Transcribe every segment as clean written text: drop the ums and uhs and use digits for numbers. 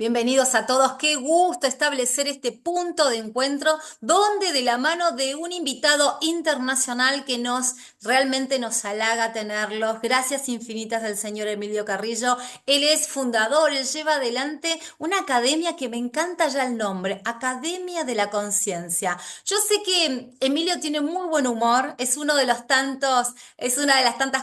Bienvenidos a todos. Qué gusto establecer este punto de encuentro donde de la mano de un invitado internacional que realmente nos halaga tenerlos. Gracias infinitas del señor Emilio Carrillo. Él es fundador, él lleva adelante una academia que me encanta ya el nombre, Academia de la Conciencia. Yo sé que Emilio tiene muy buen humor, es una de las tantas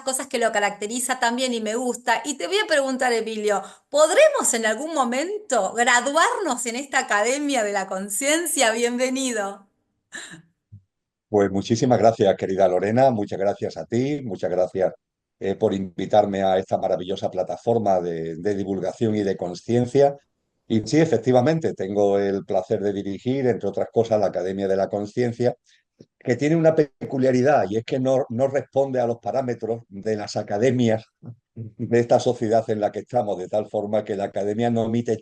cosas que lo caracteriza también y me gusta. Y te voy a preguntar, Emilio, ¿podremos en algún momento graduarnos en esta Academia de la Conciencia? Bienvenido. Pues muchísimas gracias, querida Lorena, muchas gracias a ti, muchas gracias por invitarme a esta maravillosa plataforma de divulgación y de conciencia. Y sí, efectivamente, tengo el placer de dirigir, entre otras cosas, la Academia de la Conciencia, que tiene una peculiaridad y es que no responde a los parámetros de las academias de esta sociedad en la que estamos, de tal forma que la academia no emite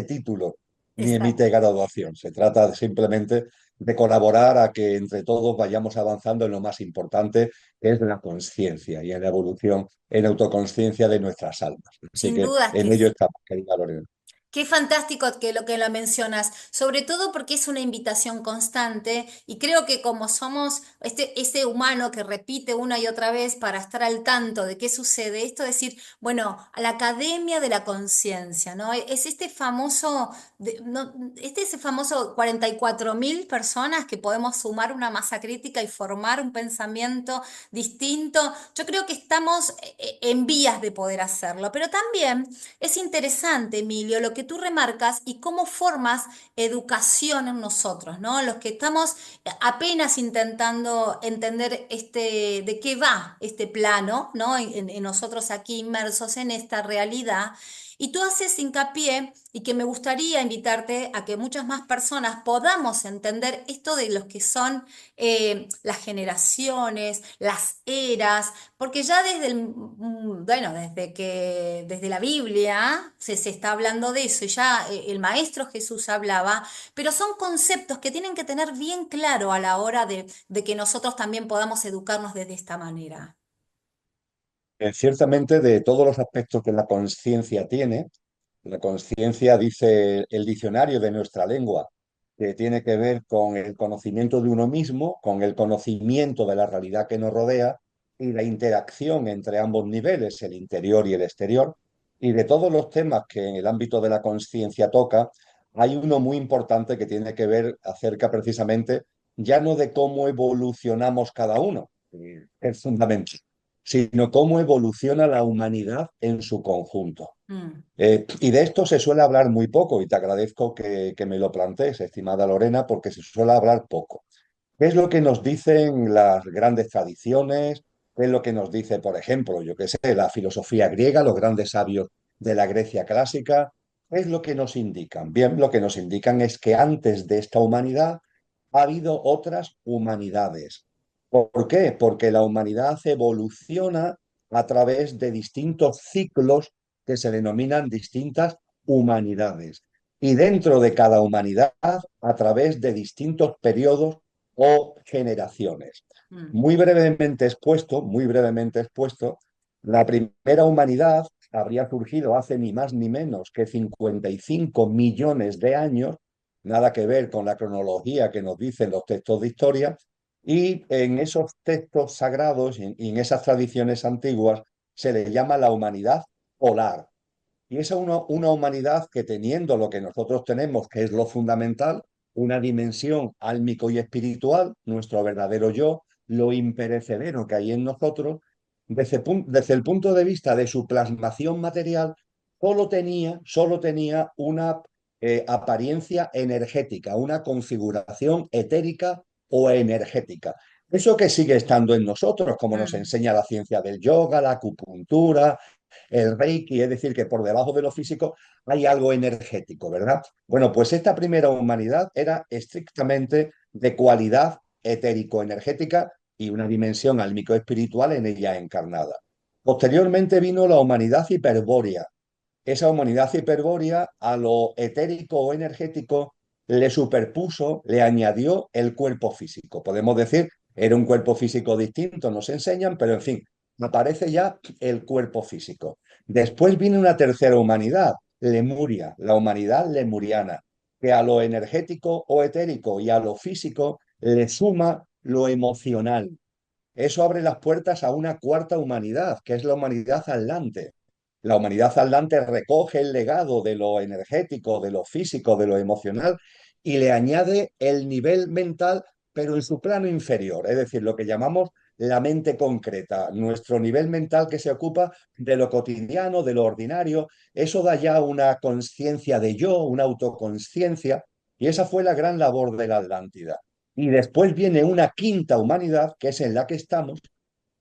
títulos ni emite Exacto. graduación. Se trata simplemente de colaborar a que entre todos vayamos avanzando en lo más importante, que es la conciencia y en la evolución en autoconciencia de nuestras almas. Así Sin que dudas que en ello sí. estamos, querida Lorena. Qué fantástico que lo mencionas, sobre todo porque es una invitación constante y creo que como somos ese humano que repite una y otra vez para estar al tanto de qué sucede, esto decir, bueno, a la Academia de la Conciencia, ¿no? Es este famoso, ese famoso 44.000 personas que podemos sumar una masa crítica y formar un pensamiento distinto. Yo creo que estamos en vías de poder hacerlo, pero también es interesante, Emilio, lo que tú remarcas y cómo formas educación en nosotros, ¿no? Los que estamos apenas intentando entender de qué va este plano, ¿no? En nosotros aquí inmersos en esta realidad. Y tú haces hincapié y que me gustaría invitarte a que muchas más personas podamos entender esto de los que son las generaciones, las eras, porque ya bueno, desde la Biblia se está hablando de eso y ya el Maestro Jesús hablaba, pero son conceptos que tienen que tener bien claro a la hora de que nosotros también podamos educarnos desde esta manera. Ciertamente, de todos los aspectos que la conciencia tiene, la conciencia, dice el diccionario de nuestra lengua, que tiene que ver con el conocimiento de uno mismo, con el conocimiento de la realidad que nos rodea y la interacción entre ambos niveles, el interior y el exterior. Y de todos los temas que en el ámbito de la conciencia toca, hay uno muy importante que tiene que ver acerca precisamente ya no de cómo evolucionamos cada uno, que es fundamental, sino cómo evoluciona la humanidad en su conjunto. Mm. Y de esto se suele hablar muy poco y te agradezco que me lo plantees, estimada Lorena, porque se suele hablar poco. ¿Qué es lo que nos dicen las grandes tradiciones? ¿Qué es lo que nos dice, por ejemplo, yo qué sé, la filosofía griega, los grandes sabios de la Grecia clásica? ¿Qué es lo que nos indican? Bien, lo que nos indican es que antes de esta humanidad ha habido otras humanidades. ¿Por qué? Porque la humanidad evoluciona a través de distintos ciclos que se denominan distintas humanidades. Y dentro de cada humanidad, a través de distintos periodos o generaciones. Mm. Muy brevemente expuesto, la primera humanidad habría surgido hace ni más ni menos que 55 millones de años, nada que ver con la cronología que nos dicen los textos de historia, y en esos textos sagrados y en esas tradiciones antiguas se le llama la humanidad polar. Y es una humanidad que teniendo lo que nosotros tenemos, que es lo fundamental, una dimensión álmico y espiritual, nuestro verdadero yo, lo imperecedero que hay en nosotros, desde el punto de vista de su plasmación material, solo tenía una apariencia energética, una configuración etérica o energética. Eso que sigue estando en nosotros, como nos Mm. enseña la ciencia del yoga, la acupuntura, el Reiki, es decir, que por debajo de lo físico hay algo energético, ¿verdad? Bueno, pues esta primera humanidad era estrictamente de cualidad etérico-energética y una dimensión álmico-espiritual en ella encarnada. Posteriormente vino la humanidad hiperbórea. Esa humanidad hiperbórea a lo etérico o energético le superpuso, le añadió el cuerpo físico. Podemos decir, era un cuerpo físico distinto, nos enseñan, pero en fin, aparece ya el cuerpo físico. Después viene una tercera humanidad, Lemuria, la humanidad lemuriana, que a lo energético o etérico y a lo físico le suma lo emocional. Eso abre las puertas a una cuarta humanidad, que es la humanidad atlante. La humanidad atlante recoge el legado de lo energético, de lo físico, de lo emocional y le añade el nivel mental, pero en su plano inferior, es decir, lo que llamamos la mente concreta, nuestro nivel mental que se ocupa de lo cotidiano, de lo ordinario. Eso da ya una conciencia de yo, una autoconciencia, y esa fue la gran labor de la Atlántida. Y después viene una quinta humanidad, que es en la que estamos,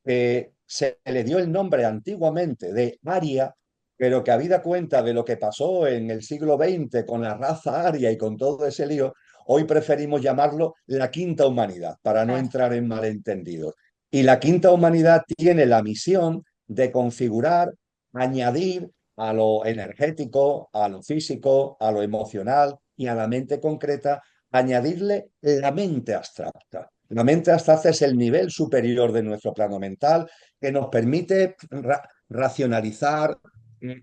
que se le dio el nombre antiguamente de Aria, pero que habida cuenta de lo que pasó en el siglo XX con la raza aria y con todo ese lío, hoy preferimos llamarlo la quinta humanidad, para no Claro. entrar en malentendidos. Y la quinta humanidad tiene la misión de configurar, añadir a lo energético, a lo físico, a lo emocional y a la mente concreta, añadirle la mente abstracta. La mente abstracta es el nivel superior de nuestro plano mental que nos permite racionalizar,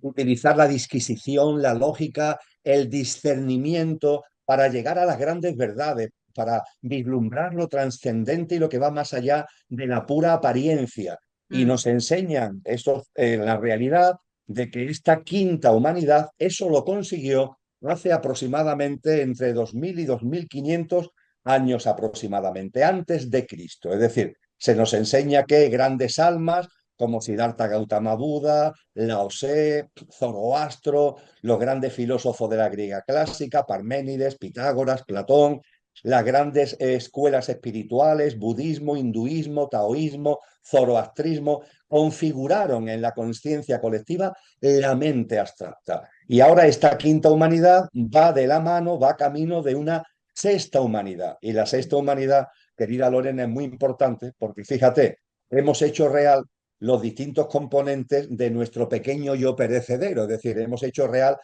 utilizar la disquisición, la lógica, el discernimiento para llegar a las grandes verdades, para vislumbrar lo trascendente y lo que va más allá de la pura apariencia. Y Mm. nos enseñan esto, la realidad de que esta quinta humanidad eso lo consiguió hace aproximadamente entre 2000 y 2500 años aproximadamente, antes de Cristo. Es decir, se nos enseña que grandes almas como Siddhartha Gautama Buda, Lao Tse, Zoroastro, los grandes filósofos de la griega clásica, Parménides, Pitágoras, Platón, las grandes escuelas espirituales, budismo, hinduismo, taoísmo, zoroastrismo, configuraron en la conciencia colectiva la mente abstracta. Y ahora esta quinta humanidad va de la mano, va camino de una sexta humanidad. Y la sexta humanidad, querida Lorena, es muy importante porque fíjate, hemos hecho real los distintos componentes de nuestro pequeño yo perecedero, es decir, hemos hecho real,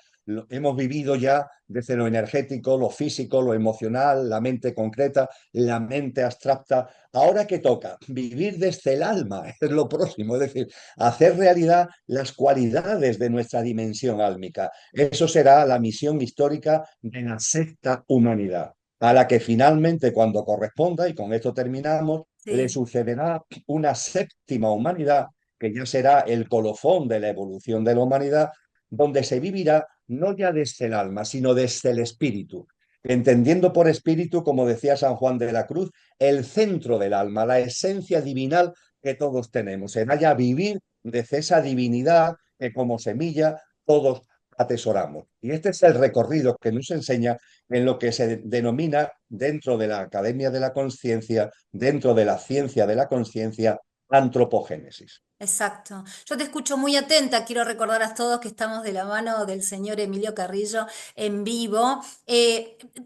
hemos vivido ya desde lo energético, lo físico, lo emocional, la mente concreta, la mente abstracta. Ahora que toca vivir desde el alma, es lo próximo, es decir, hacer realidad las cualidades de nuestra dimensión álmica. Eso será la misión histórica de la sexta humanidad, a la que finalmente, cuando corresponda, y con esto terminamos, le Sí. sucederá una séptima humanidad, que ya será el colofón de la evolución de la humanidad, donde se vivirá no ya desde el alma, sino desde el espíritu, entendiendo por espíritu, como decía San Juan de la Cruz, el centro del alma, la esencia divinal que todos tenemos. Será ya vivir desde esa divinidad que como semilla todos atesoramos. Y este es el recorrido que nos enseña en lo que se denomina dentro de la Academia de la Conciencia, dentro de la ciencia de la conciencia, antropogénesis. Exacto. Yo te escucho muy atenta. Quiero recordar a todos que estamos de la mano del señor Emilio Carrillo en vivo.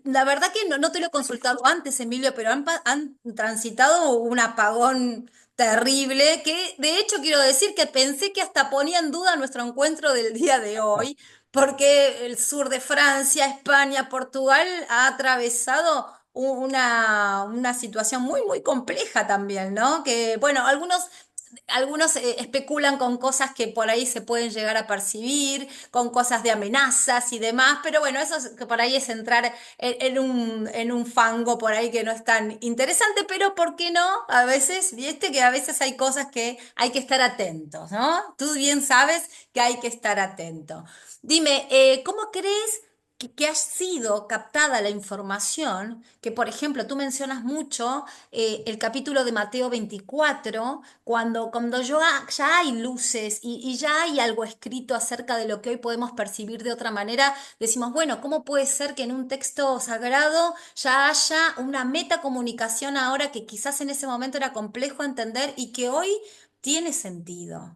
La verdad que no te lo he consultado antes, Emilio, pero han transitado un apagón terrible que de hecho quiero decir que pensé que hasta ponía en duda nuestro encuentro del día de hoy, porque el sur de Francia, España, Portugal ha atravesado una situación muy, muy compleja también, ¿no? Que, bueno, algunos especulan con cosas que por ahí se pueden llegar a percibir, con cosas de amenazas y demás, pero bueno, que por ahí es entrar en un fango por ahí que no es tan interesante, pero ¿por qué no? A veces, viste que a veces hay cosas que hay que estar atentos, ¿no? Tú bien sabes que hay que estar atento. Dime, ¿cómo crees que ha sido captada la información? Que, por ejemplo, tú mencionas mucho el capítulo de Mateo 24 cuando ya hay luces y ya hay algo escrito acerca de lo que hoy podemos percibir de otra manera, decimos, bueno, ¿cómo puede ser que en un texto sagrado ya haya una metacomunicación ahora que quizás en ese momento era complejo entender y que hoy tiene sentido?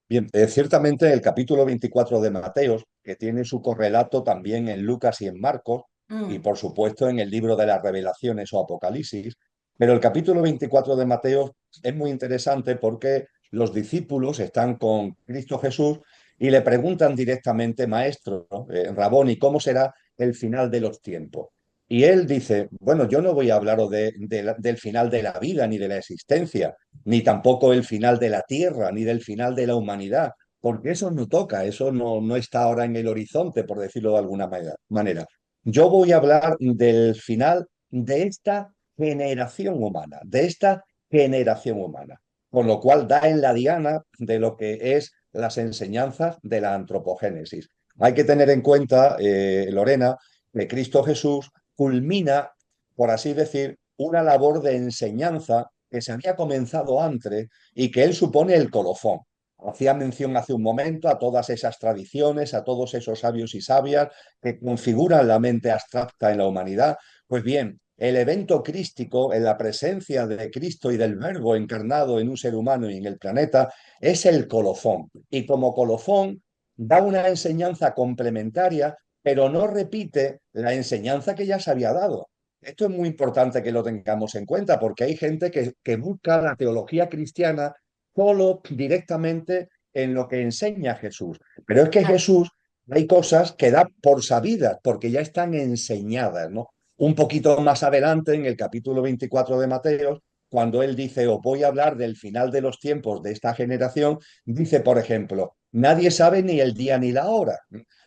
Bien, ciertamente el capítulo 24 de Mateos, que tiene su correlato también en Lucas y en Marcos, y Mm, por supuesto en el libro de las Revelaciones o Apocalipsis, pero el capítulo 24 de Mateos es muy interesante porque los discípulos están con Cristo Jesús y le preguntan directamente, Maestro, Rabón, ¿cómo será el final de los tiempos? Y él dice, bueno, yo no voy a hablaros del final de la vida ni de la existencia, ni tampoco el final de la tierra, ni del final de la humanidad. porque eso no toca, eso no está ahora en el horizonte, por decirlo de alguna manera. Yo voy a hablar del final de esta generación humana, de esta generación humana, con lo cual da en la diana de lo que es las enseñanzas de la antropogénesis. Hay que tener en cuenta, Lorena, que Cristo Jesús culmina, por así decir, una labor de enseñanza que se había comenzado antes y que él supone el colofón. Hacía mención hace un momento a todas esas tradiciones, a todos esos sabios y sabias que configuran la mente abstracta en la humanidad. Pues bien, el evento crístico, en la presencia de Cristo y del Verbo encarnado en un ser humano y en el planeta, es el colofón. Y como colofón da una enseñanza complementaria, pero no repite la enseñanza que ya se había dado. Esto es muy importante que lo tengamos en cuenta porque hay gente que busca la teología cristiana solo directamente en lo que enseña Jesús. Pero es que Claro. Jesús hay cosas que da por sabidas porque ya están enseñadas, ¿no? Un poquito más adelante, en el capítulo 24 de Mateo, cuando él dice, os voy a hablar del final de los tiempos de esta generación, dice, por ejemplo, nadie sabe ni el día ni la hora.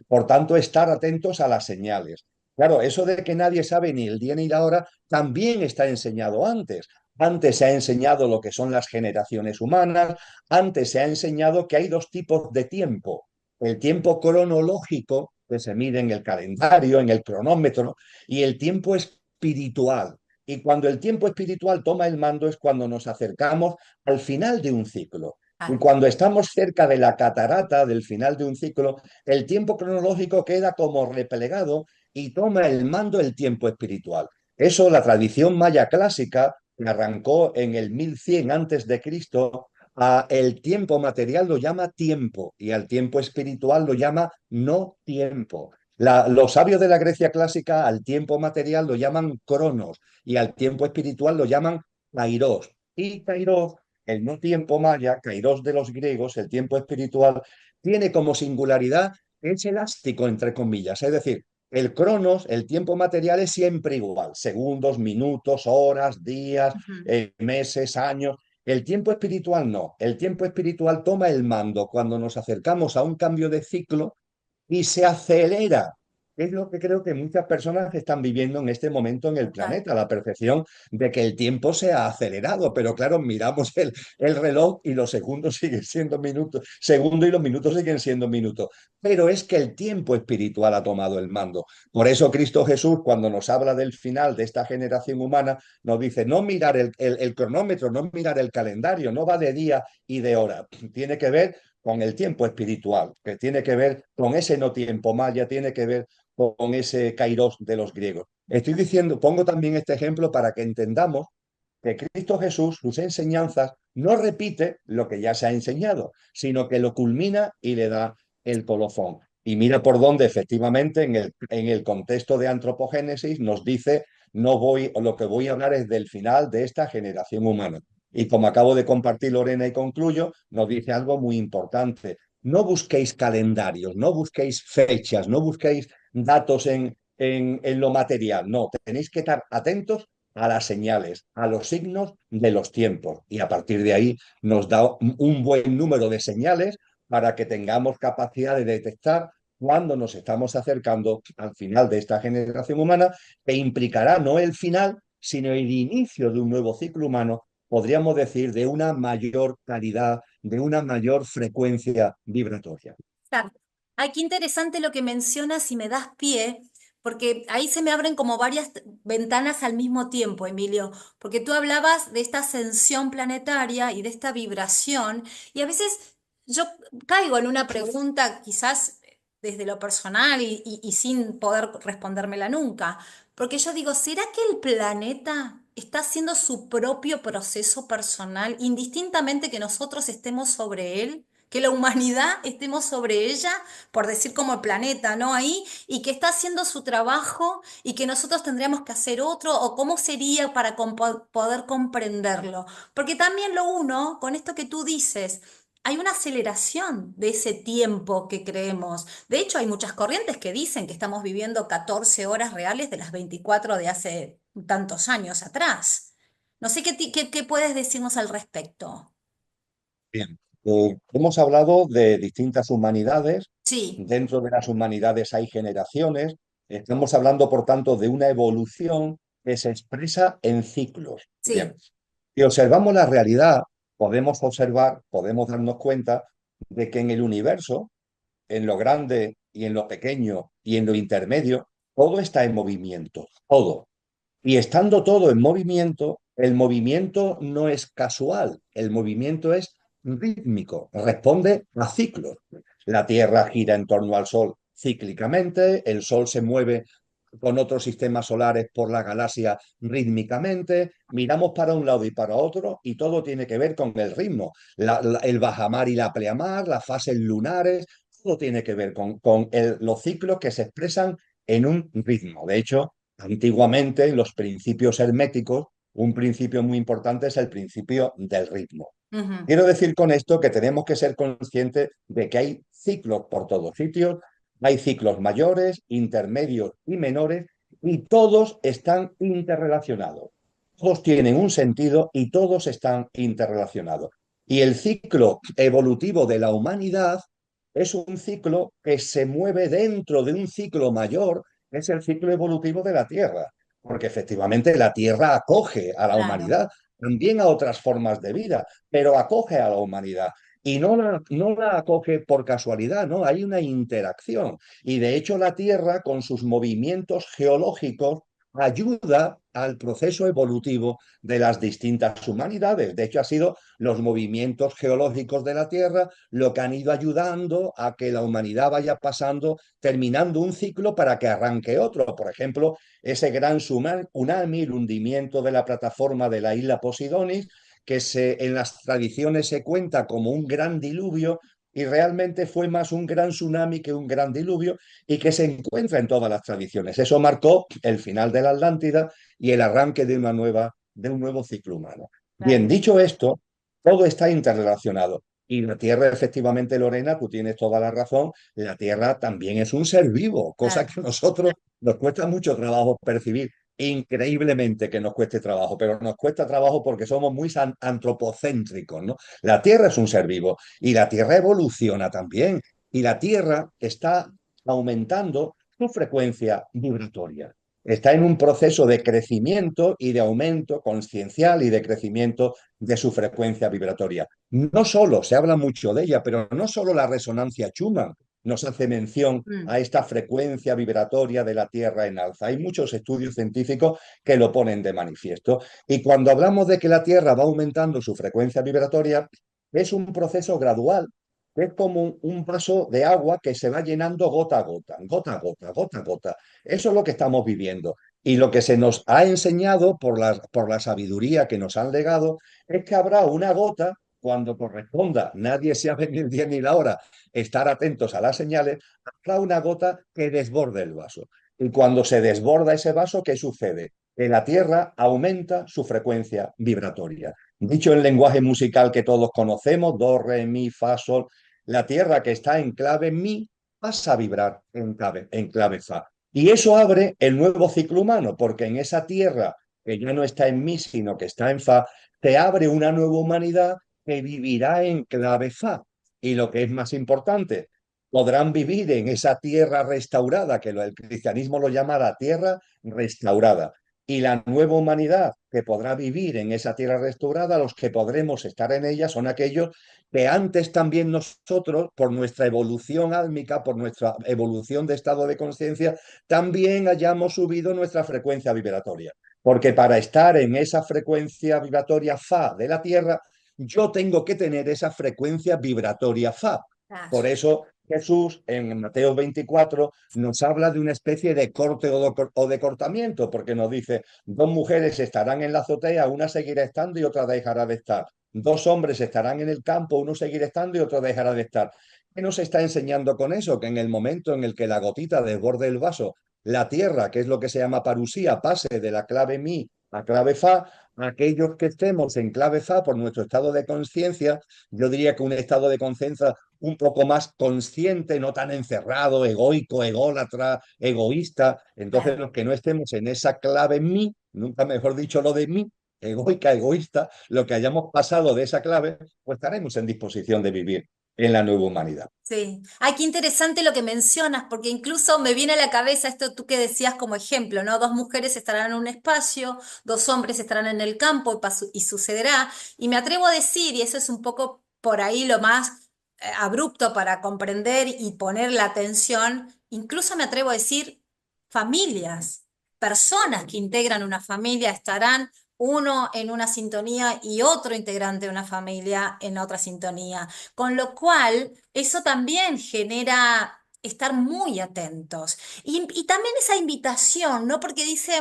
Por tanto, estar atentos a las señales. Claro, eso de que nadie sabe ni el día ni la hora también está enseñado antes. Antes se ha enseñado lo que son las generaciones humanas, antes se ha enseñado que hay dos tipos de tiempo. El tiempo cronológico, que se mide en el calendario, en el cronómetro, y el tiempo espiritual. Y cuando el tiempo espiritual toma el mando es cuando nos acercamos al final de un ciclo. Y Claro. cuando estamos cerca de la catarata del final de un ciclo, el tiempo cronológico queda como replegado y toma el mando el tiempo espiritual. Eso la tradición maya clásica, que arrancó en el 1100 antes de Cristo, a el tiempo material lo llama tiempo y al tiempo espiritual lo llama no tiempo. Los sabios de la Grecia clásica al tiempo material lo llaman cronos y al tiempo espiritual lo llaman kairos. Y kairos, el no tiempo maya, kairos de los griegos, el tiempo espiritual, tiene como singularidad, es elástico, entre comillas, es decir, el cronos, el tiempo material es siempre igual, segundos, minutos, horas, días, Ujú. meses, años. El tiempo espiritual no. El tiempo espiritual toma el mando cuando nos acercamos a un cambio de ciclo y se acelera. Es lo que creo que muchas personas están viviendo en este momento en el Total. planeta, la percepción de que el tiempo se ha acelerado, pero claro, miramos el reloj y los segundos siguen siendo minutos, segundos y los minutos siguen siendo minutos, pero es que el tiempo espiritual ha tomado el mando. Por eso Cristo Jesús, cuando nos habla del final de esta generación humana, nos dice, no mirar el cronómetro, no mirar el calendario, no va de día y de hora, tiene que ver con el tiempo espiritual, que tiene que ver con ese no tiempo maya, tiene que ver con ese kairos de los griegos. Estoy diciendo, pongo también este ejemplo para que entendamos que Cristo Jesús, sus enseñanzas, no repite lo que ya se ha enseñado, sino que lo culmina y le da el colofón. Y mira por dónde efectivamente en el contexto de antropogénesis nos dice, no voy, lo que voy a hablar es del final de esta generación humana. Y como acabo de compartir Lorena y concluyo, nos dice algo muy importante. No busquéis calendarios, no busquéis fechas, no busquéis datos en lo material, no, tenéis que estar atentos a las señales, a los signos de los tiempos. Y a partir de ahí nos da un buen número de señales para que tengamos capacidad de detectar cuando nos estamos acercando al final de esta generación humana, que implicará no el final, sino el inicio de un nuevo ciclo humano, podríamos decir, de una mayor calidad, de una mayor frecuencia vibratoria. Exacto. Ay, qué interesante lo que mencionas y me das pie, porque ahí se me abren como varias ventanas al mismo tiempo, Emilio, porque tú hablabas de esta ascensión planetaria y de esta vibración, y a veces yo caigo en una pregunta quizás desde lo personal y sin poder respondérmela nunca, porque yo digo, ¿será que el planeta está haciendo su propio proceso personal, indistintamente que nosotros estemos sobre él? Que la humanidad estemos sobre ella, por decir como el planeta, ¿no? Ahí, y que está haciendo su trabajo y que nosotros tendríamos que hacer otro, o cómo sería para poder comprenderlo. Porque también lo uno, con esto que tú dices, hay una aceleración de ese tiempo que creemos. De hecho, hay muchas corrientes que dicen que estamos viviendo 14 horas reales de las 24 de hace tantos años atrás. No sé qué puedes decirnos al respecto. Bien. Hemos hablado de distintas humanidades. Sí, Dentro de las humanidades hay generaciones. Estamos hablando, por tanto, de una evolución que se expresa en ciclos. Bien, sí, si observamos la realidad, podemos observar, podemos darnos cuenta de que en el universo, en lo grande y en lo pequeño y en lo intermedio, todo está en movimiento, todo. Y estando todo en movimiento, el movimiento no es casual, el movimiento es rítmico, responde a ciclos. La Tierra gira en torno al Sol cíclicamente, el Sol se mueve con otros sistemas solares por la galaxia rítmicamente, miramos para un lado y para otro y todo tiene que ver con el ritmo. El bajamar y la pleamar, las fases lunares, todo tiene que ver con los ciclos que se expresan en un ritmo. De hecho, antiguamente, en los principios herméticos, un principio muy importante es el principio del ritmo. ujú, Quiero decir con esto que tenemos que ser conscientes de que hay ciclos por todos sitios, hay ciclos mayores, intermedios y menores, y todos están interrelacionados. Todos tienen un sentido y todos están interrelacionados. Y el ciclo evolutivo de la humanidad es un ciclo que se mueve dentro de un ciclo mayor, que es el ciclo evolutivo de la Tierra, porque efectivamente la Tierra acoge a la claro. humanidad, también a otras formas de vida, pero acoge a la humanidad. Y no la acoge por casualidad, ¿no? Hay una interacción. Y de hecho la Tierra, con sus movimientos geológicos, ayuda al proceso evolutivo de las distintas humanidades. De hecho, ha sido los movimientos geológicos de la Tierra lo que han ido ayudando a que la humanidad vaya pasando, terminando un ciclo para que arranque otro. Por ejemplo, ese gran tsunami, el hundimiento de la plataforma de la isla Posidonis, que en las tradiciones se cuenta como un gran diluvio y realmente fue más un gran tsunami que un gran diluvio y que se encuentra en todas las tradiciones. Eso marcó el final de la Atlántida y el arranque de un nuevo ciclo humano. Bien, Claro. dicho esto, todo está interrelacionado. Y la Tierra, efectivamente, Lorena, tú tienes toda la razón, la Tierra también es un ser vivo, cosa Claro. que a nosotros nos cuesta mucho trabajo percibir. Increíblemente que nos cueste trabajo, pero nos cuesta trabajo porque somos muy antropocéntricos, ¿no? La Tierra es un ser vivo y la Tierra evoluciona también y la Tierra está aumentando su frecuencia vibratoria. Está en un proceso de crecimiento y de aumento consciencial y de crecimiento de su frecuencia vibratoria. No solo, se habla mucho de ella, pero no solo la resonancia Schumann nos hace mención Mm, a esta frecuencia vibratoria de la Tierra en alza. Hay muchos estudios científicos que lo ponen de manifiesto. Y cuando hablamos de que la Tierra va aumentando su frecuencia vibratoria, es un proceso gradual. Es como un vaso de agua que se va llenando gota a gota, gota a gota, gota a gota. Eso es lo que estamos viviendo. Y lo que se nos ha enseñado por la sabiduría que nos han legado es que habrá una gota cuando corresponda. Nadie sabe ni el día ni la hora. Estar atentos a las señales. Habrá una gota que desborde el vaso. Y cuando se desborda ese vaso, ¿qué sucede? Que la Tierra aumenta su frecuencia vibratoria. Dicho en lenguaje musical que todos conocemos, do, re, mi, fa, sol, la Tierra que está en clave mi pasa a vibrar en clave fa. Y eso abre el nuevo ciclo humano, porque en esa Tierra que ya no está en mi, sino que está en fa, te abre una nueva humanidad que vivirá en clave fa. Y lo que es más importante, podrán vivir en esa tierra restaurada, que el cristianismo lo llama la tierra restaurada. Y la nueva humanidad que podrá vivir en esa tierra restaurada, los que podremos estar en ella, son aquellos que antes también nosotros, por nuestra evolución álmica, por nuestra evolución de estado de conciencia, también hayamos subido nuestra frecuencia vibratoria. Porque para estar en esa frecuencia vibratoria Fa de la Tierra, yo tengo que tener esa frecuencia vibratoria Fa. claro. Por eso Jesús en Mateo 24 nos habla de una especie de corte o de cortamiento, porque nos dice, dos mujeres estarán en la azotea, una seguirá estando y otra dejará de estar. Dos hombres estarán en el campo, uno seguirá estando y otro dejará de estar. ¿Qué nos está enseñando con eso? Que en el momento en el que la gotita desborde el vaso, la tierra, que es lo que se llama parusía, pase de la clave mi a clave fa, aquellos que estemos en clave fa por nuestro estado de conciencia, yo diría que un estado de conciencia un poco más consciente, no tan encerrado, egoico, ególatra, egoísta. Entonces, Claro. los que no estemos en esa clave mi, nunca mejor dicho lo de mí, egoica, egoísta, lo que hayamos pasado de esa clave, pues estaremos en disposición de vivir en la nueva humanidad. Sí. Ay, qué interesante lo que mencionas, porque incluso me viene a la cabeza esto tú que decías como ejemplo, ¿no? Dos mujeres estarán en un espacio, dos hombres estarán en el campo y sucederá. Y me atrevo a decir, y eso es un poco por ahí lo más abrupto para comprender y poner la atención, incluso me atrevo a decir familias, personas que integran una familia estarán uno en una sintonía y otro integrante de una familia en otra sintonía. Con lo cual, eso también genera estar muy atentos. Y también esa invitación, ¿no? Porque dice,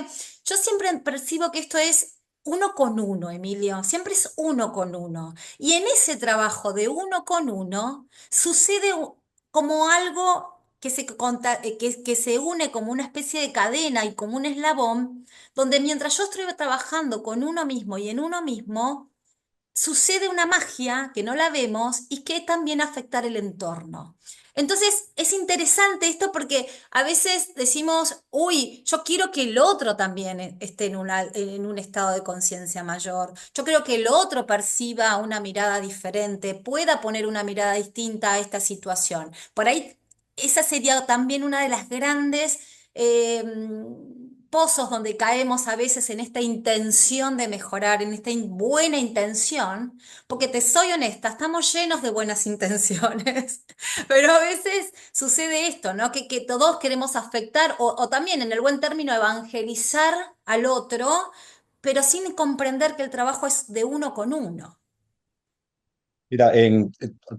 yo siempre percibo que esto es uno con uno, Emilio, siempre es uno con uno. Y en ese trabajo de uno con uno sucede como algo que se une como una especie de cadena y como un eslabón, donde mientras yo estoy trabajando con uno mismo y en uno mismo, sucede una magia que no la vemos y que también afectar el entorno. Entonces, es interesante esto porque a veces decimos, uy, yo quiero que el otro también esté en un estado de conciencia mayor. Yo creo que el otro perciba una mirada diferente, pueda poner una mirada distinta a esta situación. Por ahí, esa sería también una de las grandes eh, pozos donde caemos a veces en esta intención de mejorar, en esta buena intención, porque te soy honesta, estamos llenos de buenas intenciones, pero a veces sucede esto, ¿no? Que todos queremos afectar o también en el buen término evangelizar al otro, pero sin comprender que el trabajo es de uno con uno. Mira,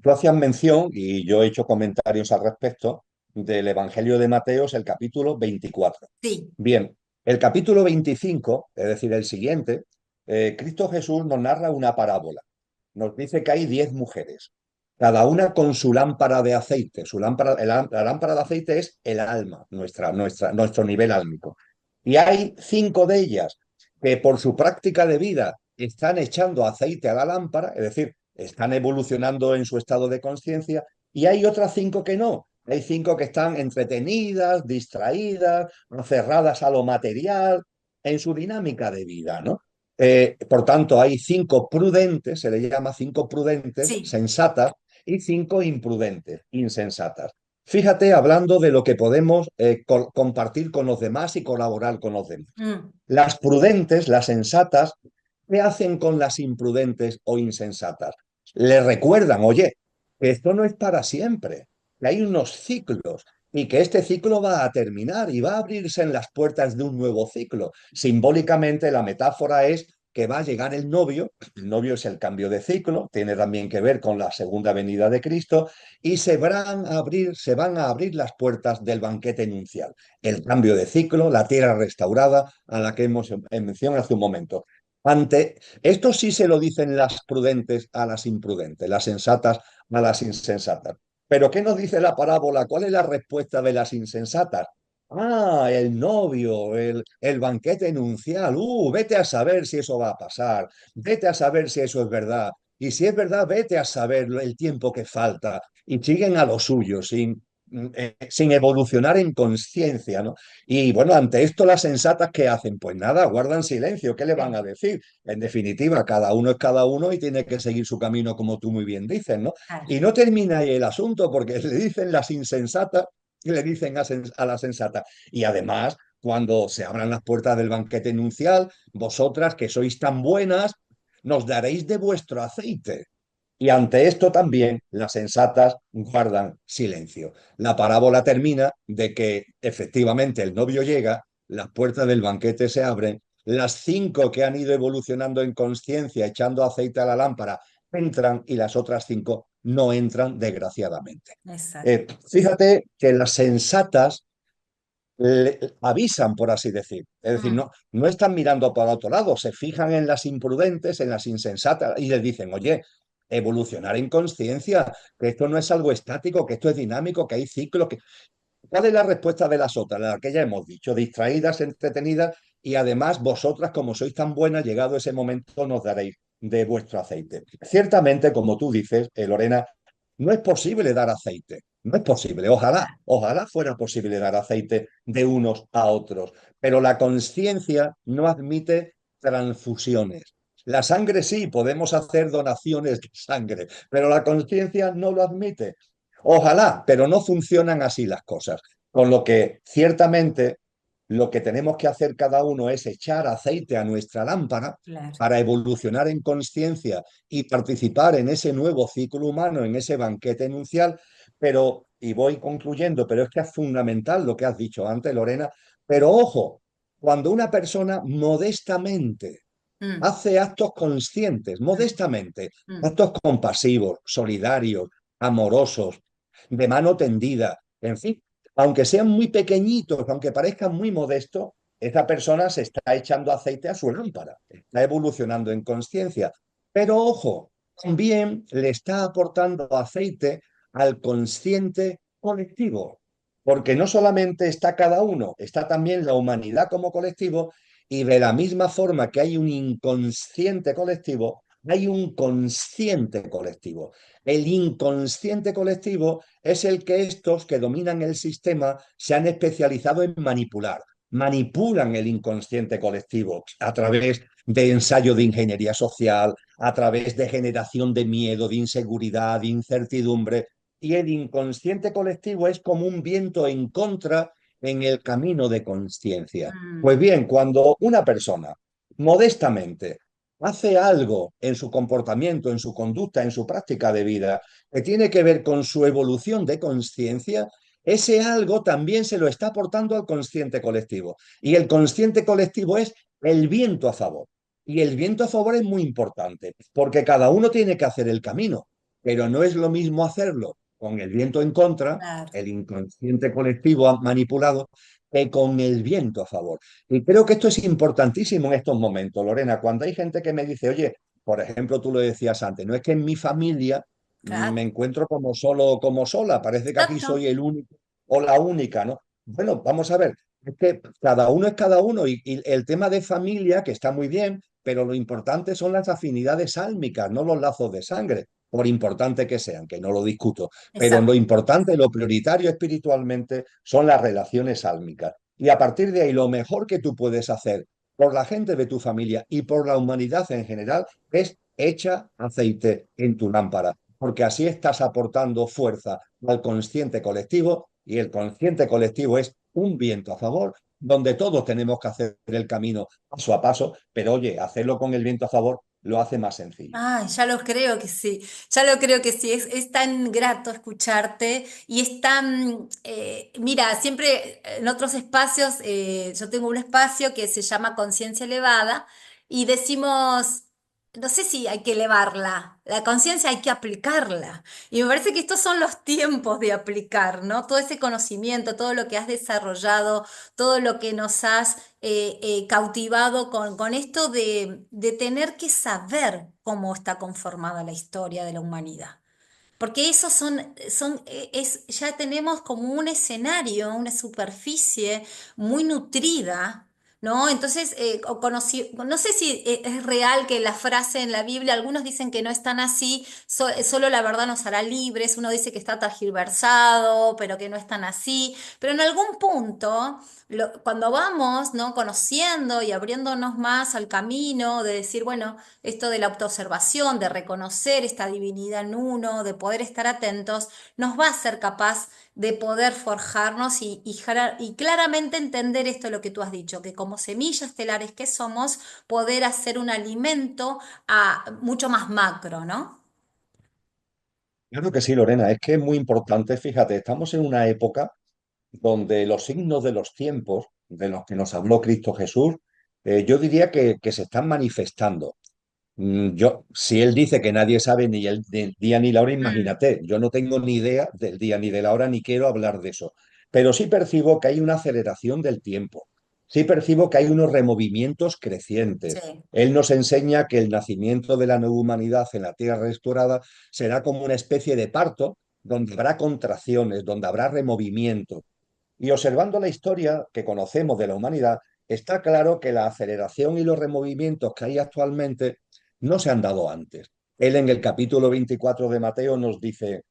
tú hacías mención, y yo he hecho comentarios al respecto, del Evangelio de Mateo, es el capítulo 24. Sí. Bien, el capítulo 25, es decir, el siguiente, Cristo Jesús nos narra una parábola. Nos dice que hay 10 mujeres, cada una con su lámpara de aceite. La lámpara de aceite es el alma, nuestro nivel álmico. Y hay 5 de ellas que por su práctica de vida están echando aceite a la lámpara, es decir, están evolucionando en su estado de conciencia, y hay otras 5 que no. Hay 5 que están entretenidas, distraídas, cerradas a lo material, en su dinámica de vida, ¿no? Por tanto, hay 5 prudentes, se le llama 5 prudentes, Sí. sensatas, y 5 imprudentes, insensatas. Fíjate, hablando de lo que podemos compartir con los demás y colaborar con los demás. Mm. Las prudentes, las sensatas, ¿qué hacen con las imprudentes o insensatas? Le recuerdan, oye, que esto no es para siempre, que hay unos ciclos y que este ciclo va a terminar y va a abrirse en las puertas de un nuevo ciclo. Simbólicamente, la metáfora es que va a llegar el novio es el cambio de ciclo, tiene también que ver con la segunda venida de Cristo, y se van a abrir las puertas del banquete nupcial, el cambio de ciclo, la tierra restaurada a la que hemos mencionado hace un momento. Ante esto sí se lo dicen las prudentes a las imprudentes, las sensatas a las insensatas. Pero ¿qué nos dice la parábola? ¿Cuál es la respuesta de las insensatas? Ah, el novio, el banquete nupcial. Vete a saber si eso va a pasar. Vete a saber si eso es verdad. Y si es verdad, vete a saber el tiempo que falta. Y siguen a lo suyo, sin evolucionar en conciencia, ¿no? Y bueno, ante esto las sensatas, ¿qué hacen? Pues nada, guardan silencio. ¿Qué le van Sí. a decir? En definitiva, cada uno es cada uno y tiene que seguir su camino, como tú muy bien dices, ¿no? Claro. Y no termina ahí el asunto, porque le dicen las insensatas y le dicen a la sensata. Y además, cuando se abran las puertas del banquete nupcial, vosotras que sois tan buenas, nos daréis de vuestro aceite. Y ante esto también las sensatas guardan silencio. La parábola termina de que efectivamente el novio llega, las puertas del banquete se abren, las 5 que han ido evolucionando en conciencia, echando aceite a la lámpara, entran y las otras 5 no entran, desgraciadamente. Exacto. Fíjate que las sensatas avisan, por así decir. Es decir, Mm. no están mirando para otro lado, se fijan en las imprudentes, en las insensatas y les dicen, oye, evolucionar en conciencia, que esto no es algo estático, que esto es dinámico, que hay ciclos. ¿Cuál es la respuesta de las otras? La que ya hemos dicho, distraídas, entretenidas y además vosotras, como sois tan buenas, llegado ese momento nos daréis de vuestro aceite. Ciertamente, como tú dices, Lorena, no es posible dar aceite, no es posible. Ojalá, ojalá fuera posible dar aceite de unos a otros, pero la conciencia no admite transfusiones. La sangre sí, podemos hacer donaciones de sangre, pero la conciencia no lo admite. Ojalá, pero no funcionan así las cosas. Con lo que ciertamente lo que tenemos que hacer cada uno es echar aceite a nuestra lámpara Claro. para evolucionar en conciencia y participar en ese nuevo ciclo humano, en ese banquete nupcial. Pero, y voy concluyendo, pero es que es fundamental lo que has dicho antes, Lorena, pero ojo, cuando una persona modestamente Mm, hace actos conscientes, mm, modestamente, mm. actos compasivos, solidarios, amorosos, de mano tendida, en fin, aunque sean muy pequeñitos, aunque parezcan muy modestos, esa persona se está echando aceite a su lámpara, está evolucionando en conciencia. Pero ojo, también le está aportando aceite al consciente colectivo, porque no solamente está cada uno, está también la humanidad como colectivo y de la misma forma que hay un inconsciente colectivo, hay un consciente colectivo. El inconsciente colectivo es el que estos que dominan el sistema se han especializado en manipular. Manipulan el inconsciente colectivo a través de ensayo de ingeniería social, a través de generación de miedo, de inseguridad, de incertidumbre. Y el inconsciente colectivo es como un viento en contra en el camino de conciencia. Pues Mm. bien, cuando una persona modestamente hace algo en su comportamiento, en su conducta, en su práctica de vida, que tiene que ver con su evolución de conciencia, ese algo también se lo está aportando al consciente colectivo. Y el consciente colectivo es el viento a favor. Y el viento a favor es muy importante, porque cada uno tiene que hacer el camino, pero no es lo mismo hacerlo con el viento en contra, Claro. el inconsciente colectivo manipulado, que con el viento a favor. Y creo que esto es importantísimo en estos momentos, Lorena, cuando hay gente que me dice, oye, por ejemplo, tú lo decías antes, no es que en mi familia me Claro. encuentro como solo, como sola, parece que aquí Exacto. soy el único o la única, ¿no? Bueno, vamos a ver, es que cada uno es cada uno y el tema de familia, que está muy bien, pero lo importante son las afinidades sálmicas, no los lazos de sangre, por importante que sean, que no lo discuto, pero lo Exacto. importante, lo prioritario espiritualmente son las relaciones sálmicas. Y a partir de ahí, lo mejor que tú puedes hacer por la gente de tu familia y por la humanidad en general es echa aceite en tu lámpara, porque así estás aportando fuerza al consciente colectivo y el consciente colectivo es un viento a favor donde todos tenemos que hacer el camino paso a paso, pero oye, hacerlo con el viento a favor lo hace más sencillo. Ay, ya lo creo que sí, ya lo creo que sí, es tan grato escucharte y es tan, mira, siempre en otros espacios, yo tengo un espacio que se llama Conciencia Elevada y decimos, no sé si hay que elevarla, la conciencia hay que aplicarla y me parece que estos son los tiempos de aplicar, ¿no? Todo ese conocimiento, todo lo que has desarrollado, todo lo que nos has cautivado con esto de tener que saber cómo está conformada la historia de la humanidad. Porque esos ya tenemos como un escenario, una superficie muy nutrida, ¿no? Entonces, no sé si es real que la frase en la Biblia, algunos dicen que no es tan así, solo la verdad nos hará libres, uno dice que está tergiversado, pero que no es tan así, pero en algún punto, cuando vamos, ¿no? Conociendo y abriéndonos más al camino de decir, bueno, esto de la autoobservación, de reconocer esta divinidad en uno, de poder estar atentos, nos va a ser capaz de poder forjarnos y claramente entender esto lo que tú has dicho, que como semillas estelares que somos, poder hacer un alimento mucho más macro, ¿no? Claro que sí, Lorena, es que es muy importante, fíjate, estamos en una época donde los signos de los tiempos, de los que nos habló Cristo Jesús, yo diría que se están manifestando. Yo, si él dice que nadie sabe ni el día ni la hora, Mm, imagínate, yo no tengo ni idea del día ni de la hora, ni quiero hablar de eso. Pero sí percibo que hay una aceleración del tiempo. Sí percibo que hay unos removimientos crecientes. sí. Él nos enseña que el nacimiento de la nueva humanidad en la tierra restaurada será como una especie de parto, donde habrá contracciones, donde habrá removimientos. Y observando la historia que conocemos de la humanidad, está claro que la aceleración y los removimientos que hay actualmente no se han dado antes. Él en el capítulo 24 de Mateo nos dice,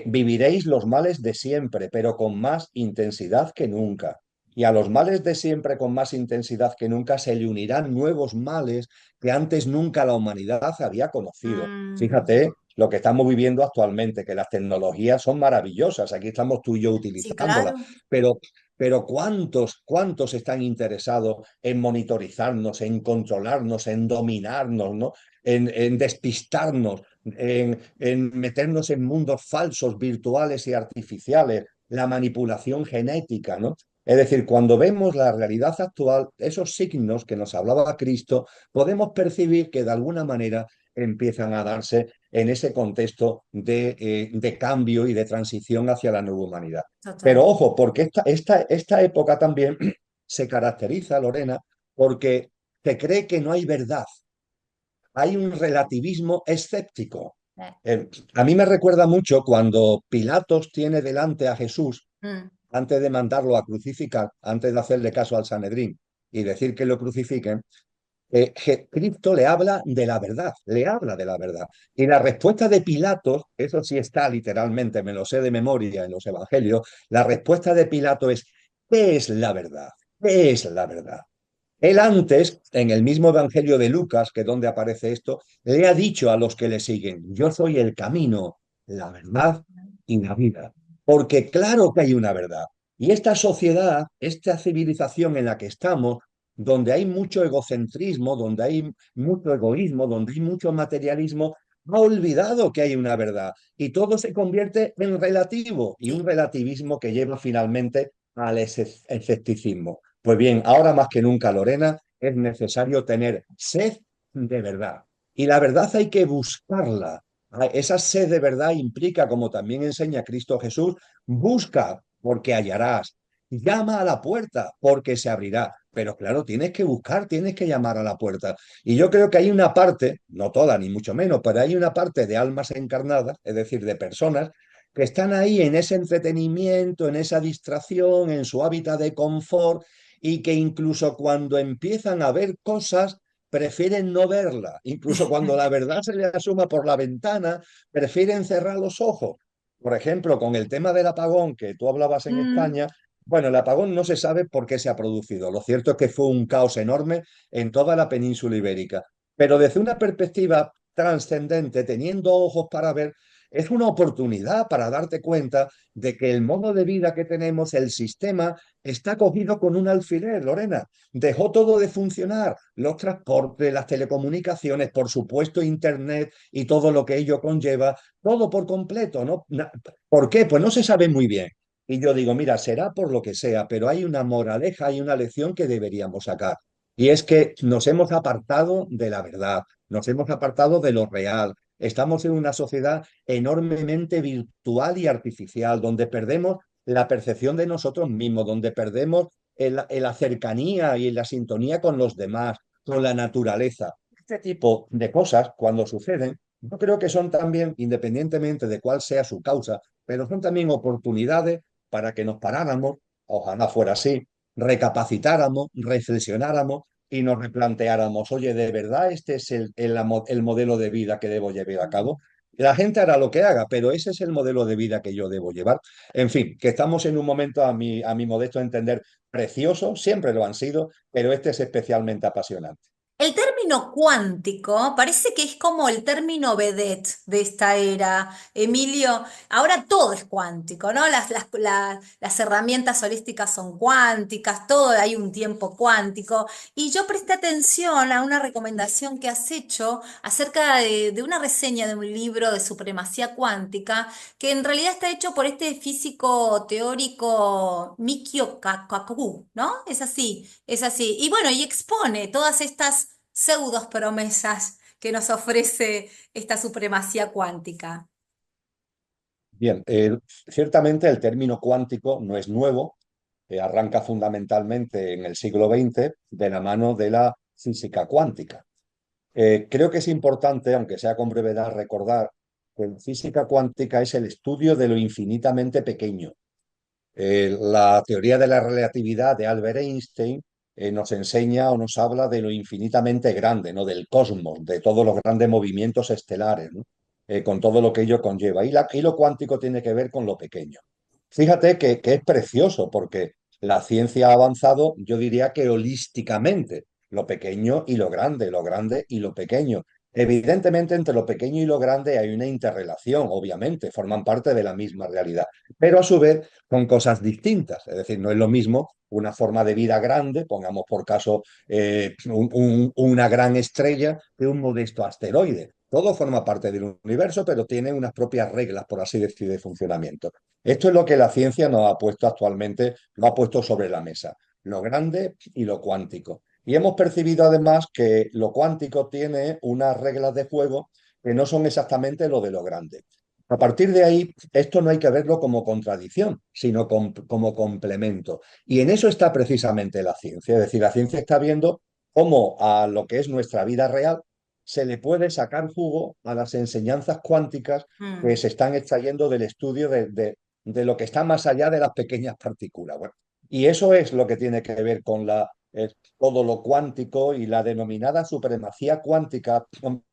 viviréis los males de siempre, pero con más intensidad que nunca. Y a los males de siempre con más intensidad que nunca se le unirán nuevos males que antes nunca la humanidad había conocido. Mm, Fíjate lo que estamos viviendo actualmente, que las tecnologías son maravillosas, aquí estamos tú y yo sí, utilizándolas, claro. pero, pero ¿cuántos están interesados en monitorizarnos, en controlarnos, en dominarnos, ¿no? En despistarnos, en meternos en mundos falsos, virtuales y artificiales, la manipulación genética, ¿no? Es decir, cuando vemos la realidad actual, esos signos que nos hablaba Cristo, podemos percibir que de alguna manera empiezan a darse en ese contexto de cambio y de transición hacia la nueva humanidad. Pero Total. ojo, porque esta época también se caracteriza, Lorena, porque se cree que no hay verdad, hay un relativismo escéptico. Eh, A mí me recuerda mucho cuando Pilatos tiene delante a Jesús mm, antes de mandarlo a crucificar, antes de hacerle caso al Sanedrín y decir que lo crucifiquen, Cristo le habla de la verdad, le habla de la verdad. Y la respuesta de Pilatos, eso sí está literalmente, me lo sé de memoria en los evangelios, la respuesta de Pilato es, ¿qué es la verdad? ¿Qué es la verdad? Él antes, en el mismo Evangelio de Lucas, que es donde aparece esto, le ha dicho a los que le siguen, yo soy el camino, la verdad y la vida. Porque claro que hay una verdad. Y esta sociedad, esta civilización en la que estamos, donde hay mucho egocentrismo, donde hay mucho egoísmo, donde hay mucho materialismo, ha olvidado que hay una verdad. Y todo se convierte en relativo y un sí. relativismo que lleva finalmente al escepticismo. Pues bien, ahora más que nunca, Lorena, es necesario tener sed de verdad. Y la verdad hay que buscarla. Esa sed de verdad implica, como también enseña Cristo Jesús, busca porque hallarás. Llama a la puerta porque se abrirá. Pero claro, tienes que buscar, tienes que llamar a la puerta. Y yo creo que hay una parte, no toda ni mucho menos, pero hay una parte de almas encarnadas, es decir, de personas que están ahí en ese entretenimiento, en esa distracción, en su hábitat de confort y que incluso cuando empiezan a ver cosas, prefieren no verla. Incluso cuando la verdad se les asuma por la ventana, prefieren cerrar los ojos. Por ejemplo, con el tema del apagón que tú hablabas en Mm, España, bueno, el apagón no se sabe por qué se ha producido. Lo cierto es que fue un caos enorme en toda la península ibérica. Pero desde una perspectiva trascendente, teniendo ojos para ver, es una oportunidad para darte cuenta de que el modo de vida que tenemos, el sistema, está cogido con un alfiler, Lorena. Dejó todo de funcionar, los transportes, las telecomunicaciones, por supuesto, Internet y todo lo que ello conlleva, todo por completo, ¿no? ¿Por qué? Pues no se sabe muy bien. Y yo digo, mira, será por lo que sea, pero hay una moraleja, hay una lección que deberíamos sacar. Y es que nos hemos apartado de la verdad, nos hemos apartado de lo real. Estamos en una sociedad enormemente virtual y artificial, donde perdemos la percepción de nosotros mismos, donde perdemos la cercanía y la sintonía con los demás, con la naturaleza. Este tipo de cosas, cuando suceden, yo creo que son también, independientemente de cuál sea su causa, pero son también oportunidades para que nos paráramos, ojalá fuera así, recapacitáramos, reflexionáramos y nos replanteáramos, oye, ¿de verdad este es el modelo de vida que debo llevar a cabo? La gente hará lo que haga, pero ese es el modelo de vida que yo debo llevar. En fin, que estamos en un momento, a mi modesto entender, precioso, siempre lo han sido, pero este es especialmente apasionante. El término cuántico parece que es como el término vedette de esta era, Emilio. Ahora todo es cuántico, ¿no? Las herramientas holísticas son cuánticas, todo hay un tiempo cuántico. Y yo presté atención a una recomendación que has hecho acerca de una reseña de un libro de supremacía cuántica, que en realidad está hecho por este físico teórico Mikio Kaku, ¿no? Es así. Y bueno, y expone todas estas pseudos promesas que nos ofrece esta supremacía cuántica. Bien, ciertamente el término cuántico no es nuevo, arranca fundamentalmente en el siglo XX de la mano de la física cuántica. Creo que es importante, aunque sea con brevedad, recordar que la física cuántica es el estudio de lo infinitamente pequeño. La teoría de la relatividad de Albert Einstein nos enseña o nos habla de lo infinitamente grande, ¿no? Del cosmos, de todos los grandes movimientos estelares, ¿no? Con todo lo que ello conlleva. Y lo cuántico tiene que ver con lo pequeño. Fíjate que es precioso porque la ciencia ha avanzado, yo diría que holísticamente, lo pequeño y lo grande y lo pequeño. Evidentemente, entre lo pequeño y lo grande hay una interrelación, obviamente, forman parte de la misma realidad, pero a su vez son cosas distintas. Es decir, no es lo mismo una forma de vida grande, pongamos por caso una gran estrella, que un modesto asteroide. Todo forma parte del universo, pero tiene unas propias reglas, por así decir, de funcionamiento. Esto es lo que la ciencia nos ha puesto actualmente, lo ha puesto sobre la mesa, lo grande y lo cuántico. Y hemos percibido además que lo cuántico tiene unas reglas de juego que no son exactamente lo de lo grande. A partir de ahí, esto no hay que verlo como contradicción, sino como complemento. Y en eso está precisamente la ciencia. Es decir, la ciencia está viendo cómo a lo que es nuestra vida real se le puede sacar jugo a las enseñanzas cuánticas que Mm. se están extrayendo del estudio de lo que está más allá de las pequeñas partículas. Bueno, y eso es lo que tiene que ver con todo lo cuántico y la denominada supremacía cuántica.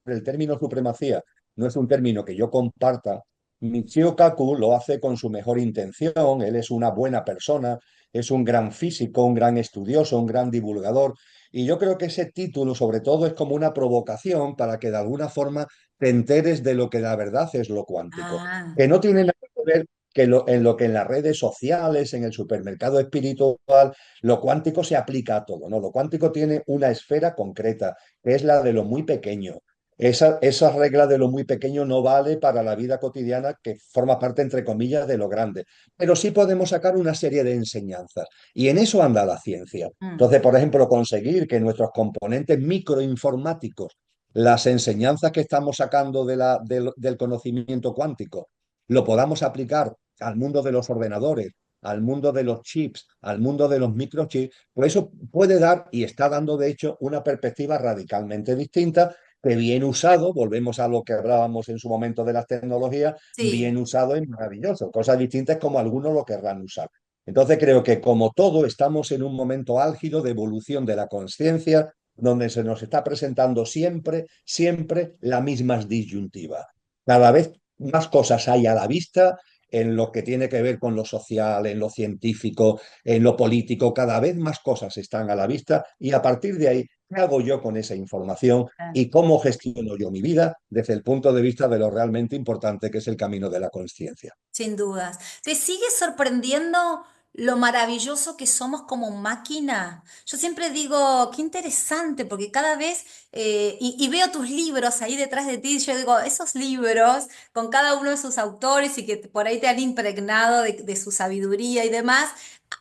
El término supremacía no es un término que yo comparta. Michio Kaku lo hace con su mejor intención, él es una buena persona, es un gran físico, un gran estudioso, un gran divulgador, y yo creo que ese título sobre todo es como una provocación para que de alguna forma te enteres de lo que la verdad es lo cuántico, Ah, que no tiene nada que ver en lo que en las redes sociales, en el supermercado espiritual, lo cuántico se aplica a todo, ¿no? Lo cuántico tiene una esfera concreta, que es la de lo muy pequeño. Esa regla de lo muy pequeño no vale para la vida cotidiana, que forma parte, entre comillas, de lo grande. Pero sí podemos sacar una serie de enseñanzas. Y en eso anda la ciencia. mm. Entonces, por ejemplo, conseguir que nuestros componentes microinformáticos, las enseñanzas que estamos sacando del conocimiento cuántico, lo podamos aplicar al mundo de los ordenadores, al mundo de los chips, al mundo de los microchips, pues eso puede dar y está dando, de hecho, una perspectiva radicalmente distinta que bien usado, volvemos a lo que hablábamos en su momento de las tecnologías, bien Sí. usado es maravilloso. Cosas distintas como algunos lo querrán usar. Entonces creo que como todo estamos en un momento álgido de evolución de la conciencia, donde se nos está presentando siempre, siempre la misma disyuntiva. Cada vez más cosas hay a la vista en lo que tiene que ver con lo social, en lo científico, en lo político, cada vez más cosas están a la vista y a partir de ahí, ¿qué hago yo con esa información y cómo gestiono yo mi vida desde el punto de vista de lo realmente importante que es el camino de la conciencia? Sin dudas. ¿Te sigue sorprendiendo lo maravilloso que somos como máquina? Yo siempre digo, qué interesante, porque cada vez, y veo tus libros ahí detrás de ti, y yo digo, esos libros, con cada uno de sus autores y que por ahí te han impregnado de su sabiduría y demás,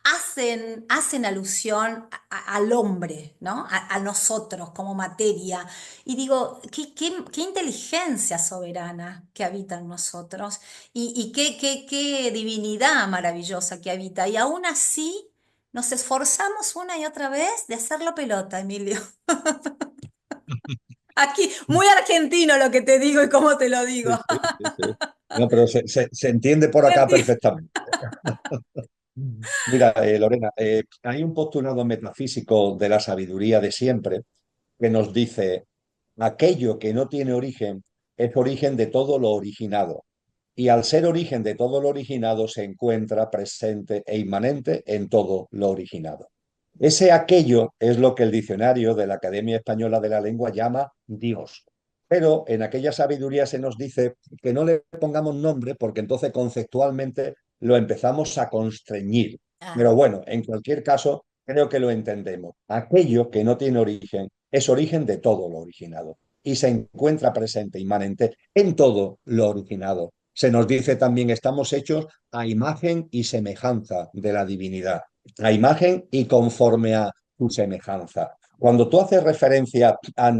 hacen alusión al hombre, ¿no? A nosotros como materia. Y digo, qué inteligencia soberana que habita en nosotros. Y qué divinidad maravillosa que habita. Y aún así nos esforzamos una y otra vez de hacerlo pelota, Emilio. Aquí, muy argentino lo que te digo y cómo te lo digo. Sí, sí, sí, sí. No, pero se entiende por acá perfectamente. Mira, Lorena, hay un postulado metafísico de la sabiduría de siempre que nos dice, aquello que no tiene origen es origen de todo lo originado. Y al ser origen de todo lo originado se encuentra presente e inmanente en todo lo originado. Ese aquello es lo que el diccionario de la Academia Española de la Lengua llama Dios. Pero en aquella sabiduría se nos dice que no le pongamos nombre porque entonces conceptualmente lo empezamos a constreñir. Ah, Pero bueno, en cualquier caso, creo que lo entendemos. Aquello que no tiene origen es origen de todo lo originado y se encuentra presente, inmanente en todo lo originado. Se nos dice también, estamos hechos a imagen y semejanza de la divinidad, a imagen y conforme a su semejanza. Cuando tú haces referencia a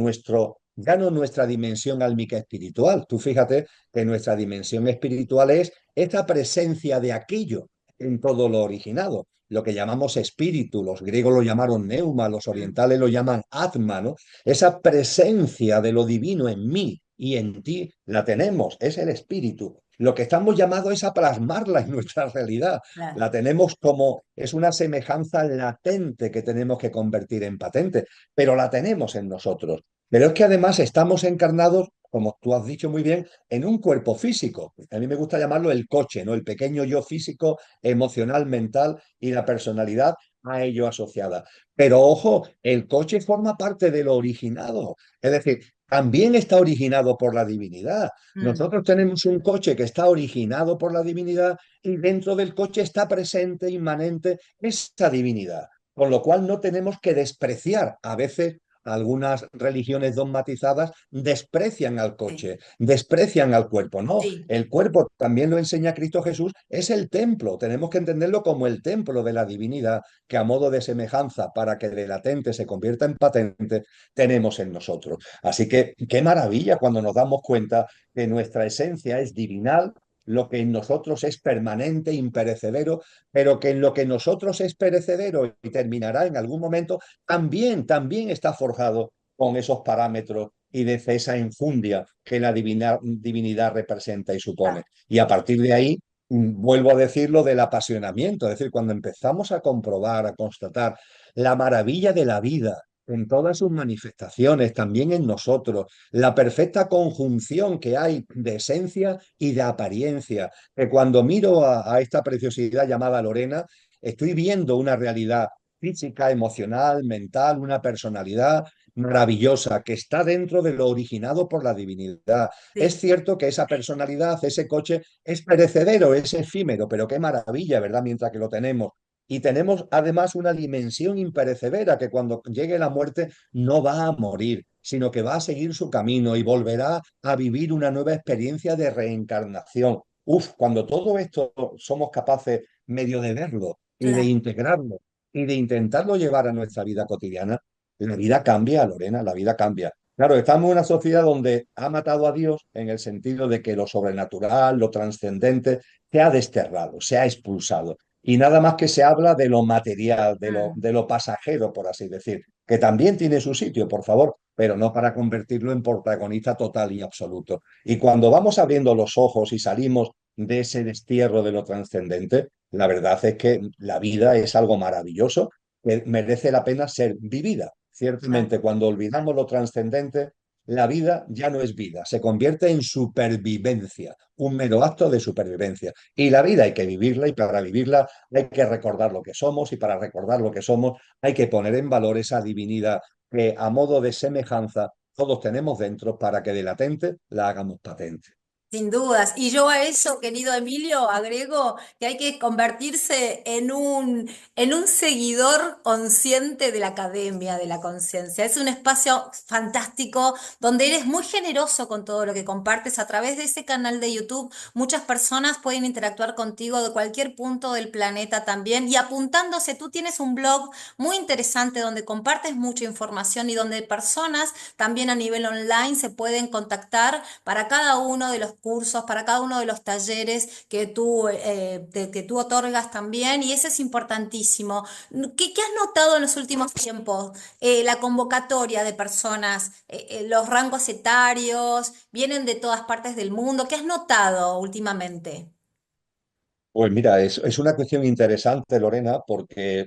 ya no nuestra dimensión álmica espiritual, tú fíjate que nuestra dimensión espiritual es esta presencia de aquello en todo lo originado, lo que llamamos espíritu, los griegos lo llamaron neuma, los mm, orientales lo llaman atma, ¿no? Esa presencia de lo divino en mí y en ti la tenemos, es el espíritu. Lo que estamos llamados es a plasmarla en nuestra realidad. claro. La tenemos como, es una semejanza latente que tenemos que convertir en patente, pero la tenemos en nosotros. Pero es que además estamos encarnados como tú has dicho muy bien, en un cuerpo físico. A mí me gusta llamarlo el coche, ¿no? El pequeño yo físico, emocional, mental y la personalidad a ello asociada. Pero ojo, el coche forma parte de lo originado. Es decir, también está originado por la divinidad. Mm, Nosotros tenemos un coche que está originado por la divinidad y dentro del coche está presente, inmanente, esa divinidad. Con lo cual no tenemos que despreciar. A veces algunas religiones dogmatizadas desprecian al sí, coche, desprecian al cuerpo. No, sí, el cuerpo también lo enseña Cristo Jesús, es el templo. Tenemos que entenderlo como el templo de la divinidad que a modo de semejanza para que de latente se convierta en patente tenemos en nosotros. Así que qué maravilla cuando nos damos cuenta que nuestra esencia es divinal, lo que en nosotros es permanente, imperecedero, pero que en lo que en nosotros es perecedero y terminará en algún momento, también está forjado con esos parámetros y de esa enjundia que la divinidad representa y supone. claro, Y a partir de ahí, vuelvo a decir lo del apasionamiento, es decir, cuando empezamos a comprobar, a constatar la maravilla de la vida, en todas sus manifestaciones, también en nosotros, la perfecta conjunción que hay de esencia y de apariencia, que cuando miro a esta preciosidad llamada Lorena, estoy viendo una realidad física, emocional, mental, una personalidad maravillosa que está dentro de lo originado por la divinidad. Es sí, cierto que esa personalidad, ese coche, es perecedero, es efímero, pero qué maravilla, ¿verdad? Mientras que lo tenemos. Y tenemos además una dimensión imperecedera que cuando llegue la muerte no va a morir, sino que va a seguir su camino y volverá a vivir una nueva experiencia de reencarnación. Uf, cuando todo esto somos capaces medio de verlo y de claro. integrarlo y de intentarlo llevar a nuestra vida cotidiana, la vida cambia, Lorena, la vida cambia. Claro, estamos en una sociedad donde ha matado a Dios en el sentido de que lo sobrenatural, lo trascendente, se ha desterrado, se ha expulsado. Y nada más que se habla de lo material, Mm, de lo pasajero, por así decir, que también tiene su sitio, por favor, pero no para convertirlo en protagonista total y absoluto. Y cuando vamos abriendo los ojos y salimos de ese destierro de lo trascendente, la verdad es que la vida es algo maravilloso que merece la pena ser vivida. claro. Ciertamente, cuando olvidamos lo trascendente, la vida ya no es vida, se convierte en supervivencia, un mero acto de supervivencia. Y la vida hay que vivirla y para vivirla hay que recordar lo que somos y para recordar lo que somos hay que poner en valor esa divinidad que a modo de semejanza todos tenemos dentro para que de latente la hagamos patente. Sin dudas. Y yo a eso, querido Emilio, agrego que hay que convertirse en un seguidor consciente de la academia, de la conciencia. Es un espacio fantástico donde eres muy generoso con todo lo que compartes a través de ese canal de YouTube. Muchas personas pueden interactuar contigo de cualquier punto del planeta también y apuntándose, tú tienes un blog muy interesante donde compartes mucha información y donde personas también a nivel online se pueden contactar para cada uno de los cursos, para cada uno de los talleres que tú otorgas también, y eso es importantísimo. ¿Qué has notado en los últimos tiempos? La convocatoria de personas, los rangos etarios, vienen de todas partes del mundo. ¿Qué has notado últimamente? Pues mira, es una cuestión interesante, Lorena, porque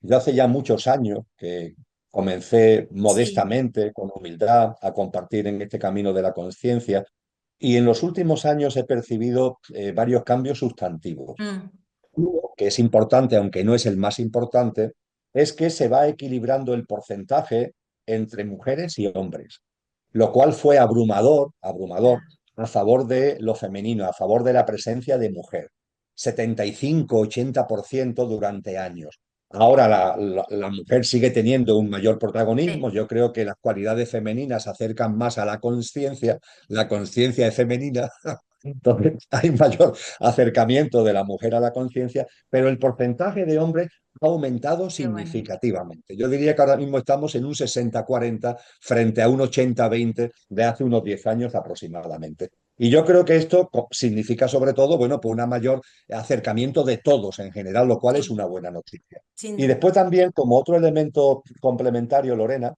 yo hace ya muchos años que comencé Sí. modestamente, con humildad, a compartir en este camino de la conciencia y en los últimos años he percibido varios cambios sustantivos. Mm, Uno, que es importante, aunque no es el más importante, es que se va equilibrando el porcentaje entre mujeres y hombres, lo cual fue abrumador, abrumador claro. a favor de lo femenino, a favor de la presencia de mujer. 75-80% durante años. Ahora la mujer sigue teniendo un mayor protagonismo. Sí, Yo creo que las cualidades femeninas se acercan más a la conciencia es femenina, entonces hay mayor acercamiento de la mujer a la conciencia, pero el porcentaje de hombres ha aumentado qué bueno. significativamente. Yo diría que ahora mismo estamos en un 60-40 frente a un 80-20 de hace unos 10 años aproximadamente. Y yo creo que esto significa sobre todo, bueno, pues un mayor acercamiento de todos en general, lo cual es Sí, una buena noticia. sin Y duda. después también, como otro elemento complementario, Lorena,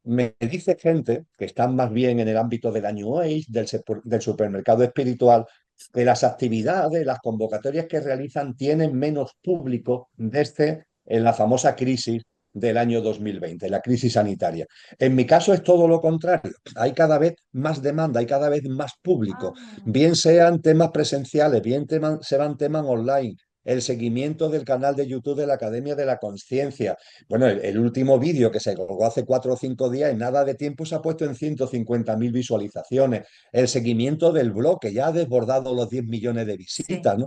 me dice gente que están más bien en el ámbito de la New Age, del supermercado espiritual, que las actividades, las convocatorias que realizan tienen menos público desde en la famosa crisis del año 2020, la crisis sanitaria. En mi caso es todo lo contrario. Hay cada vez más demanda, hay cada vez más público, Ah, bien sean temas presenciales, bien sean temas online. El seguimiento del canal de YouTube de la Academia de la Conciencia. Bueno, el último vídeo que se colgó hace 4 o 5 días, en nada de tiempo se ha puesto en 150.000 visualizaciones. El seguimiento del blog, que ya ha desbordado los 10 millones de sí. visitas, ¿no?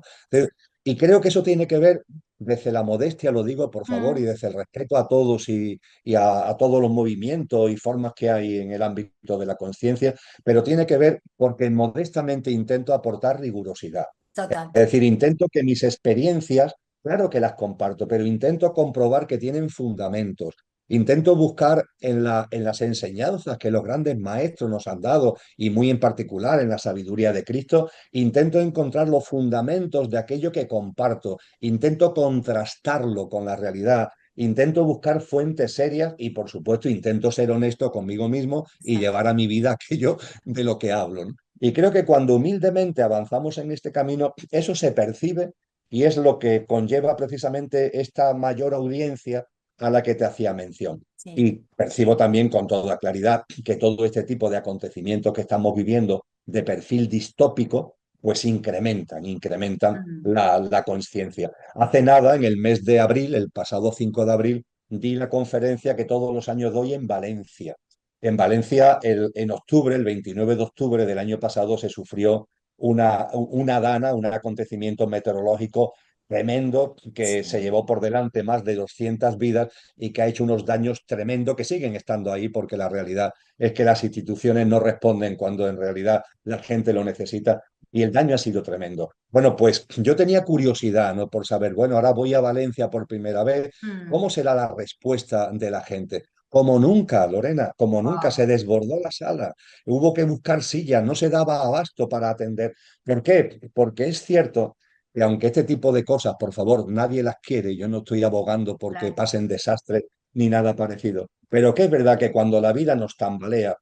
Y creo que eso tiene que ver, desde la modestia, lo digo por favor, y Mm, desde el respeto a todos y a todos los movimientos y formas que hay en el ámbito de la conciencia, pero tiene que ver porque modestamente intento aportar rigurosidad. total. Es decir, intento que mis experiencias, claro que las comparto, pero intento comprobar que tienen fundamentos. Intento buscar en las enseñanzas que los grandes maestros nos han dado, y muy en particular en la sabiduría de Cristo, intento encontrar los fundamentos de aquello que comparto, intento contrastarlo con la realidad, intento buscar fuentes serias y, por supuesto, intento ser honesto conmigo mismo y Exacto. llevar a mi vida aquello de lo que hablo, ¿no? Y creo que cuando humildemente avanzamos en este camino, eso se percibe y es lo que conlleva precisamente esta mayor audiencia a la que te hacía mención. Sí. Y percibo también con toda claridad que todo este tipo de acontecimientos que estamos viviendo de perfil distópico, pues incrementan Mm, la conciencia. Hace nada, en el mes de abril, el pasado 5 de abril, di la conferencia que todos los años doy en Valencia. En Valencia, en octubre, el 29 de octubre del año pasado, se sufrió una dana, un acontecimiento meteorológico tremendo que se sí. llevó por delante más de 200 vidas y que ha hecho unos daños tremendos que siguen estando ahí, porque la realidad es que las instituciones no responden cuando en realidad la gente lo necesita, y el daño ha sido tremendo. Bueno, pues yo tenía curiosidad, ¿no? Por saber, bueno, ahora voy a Valencia por primera vez, Mm, ¿cómo será la respuesta de la gente? Como nunca, Lorena, como nunca, se wow. desbordó la sala. Hubo que buscar sillas, no se daba abasto para atender. ¿Por qué? Porque es cierto que, aunque este tipo de cosas, por favor, nadie las quiere, yo no estoy abogando porque Claro. pasen desastres ni nada parecido, pero que es verdad que cuando la vida nos tambalea,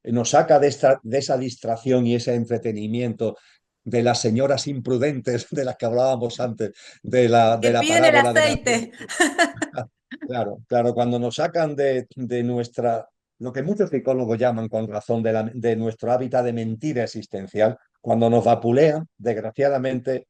nos saca de esa distracción y ese entretenimiento de las señoras imprudentes de las que hablábamos antes, de Que la piden el parábola de la... aceite. Claro, claro, cuando nos sacan de nuestra, lo que muchos psicólogos llaman con razón de nuestro hábitat de mentira existencial, cuando nos vapulean, desgraciadamente,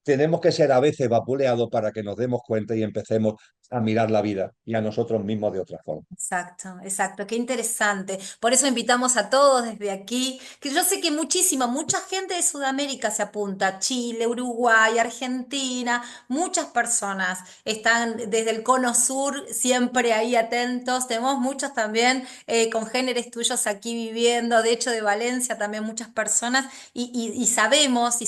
tenemos que ser a veces vapuleados para que nos demos cuenta y empecemos a mirar la vida y a nosotros mismos de otra forma. Exacto, exacto, qué interesante. Por eso invitamos a todos desde aquí, que yo sé que mucha gente de Sudamérica se apunta, Chile, Uruguay, Argentina, muchas personas están desde el cono sur siempre ahí atentos. Tenemos muchos también congéneres tuyos aquí viviendo, de hecho de Valencia también muchas personas, y sabemos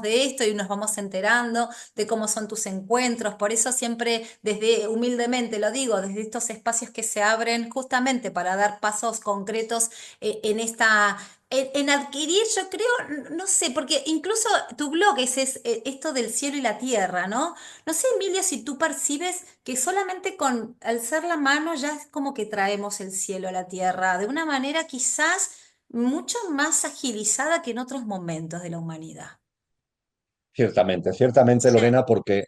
de esto y nos vamos enterando de cómo son tus encuentros. Por eso siempre desde, humildemente lo digo, desde estos espacios que se abren justamente para dar pasos concretos en esta... En adquirir, yo creo, no sé, porque incluso tu blog es esto del cielo y la tierra, ¿no? No sé, Emilio, si tú percibes que solamente con alzar la mano ya es como que traemos el cielo a la tierra, de una manera quizás mucho más agilizada que en otros momentos de la humanidad. Ciertamente, ciertamente, Sí, Lorena, porque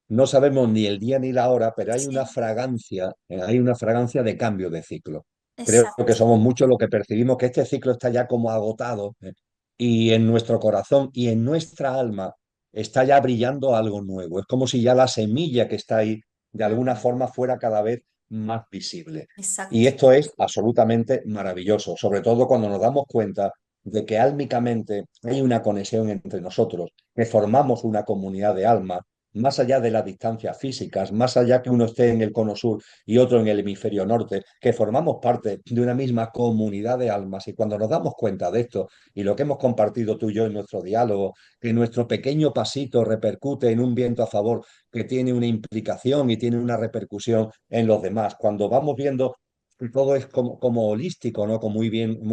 no sabemos ni el día ni la hora, pero sí, hay una fragancia de cambio de ciclo. Creo que exacto. somos muchos los que percibimos que este ciclo está ya como agotado, y en nuestro corazón y en nuestra alma está ya brillando algo nuevo. Es como si ya la semilla que está ahí de alguna Mm, forma fuera cada vez más visible. Y exacto. esto es absolutamente maravilloso, sobre todo cuando nos damos cuenta de que álmicamente hay una conexión entre nosotros, que formamos una comunidad de alma más allá de las distancias físicas, más allá que uno esté en el cono sur y otro en el hemisferio norte, que formamos parte de una misma comunidad de almas. Y cuando nos damos cuenta de esto, y lo que hemos compartido tú y yo en nuestro diálogo, que nuestro pequeño pasito repercute en un viento a favor que tiene una implicación y tiene una repercusión en los demás, cuando vamos viendo que todo es como holístico, ¿no? Como muy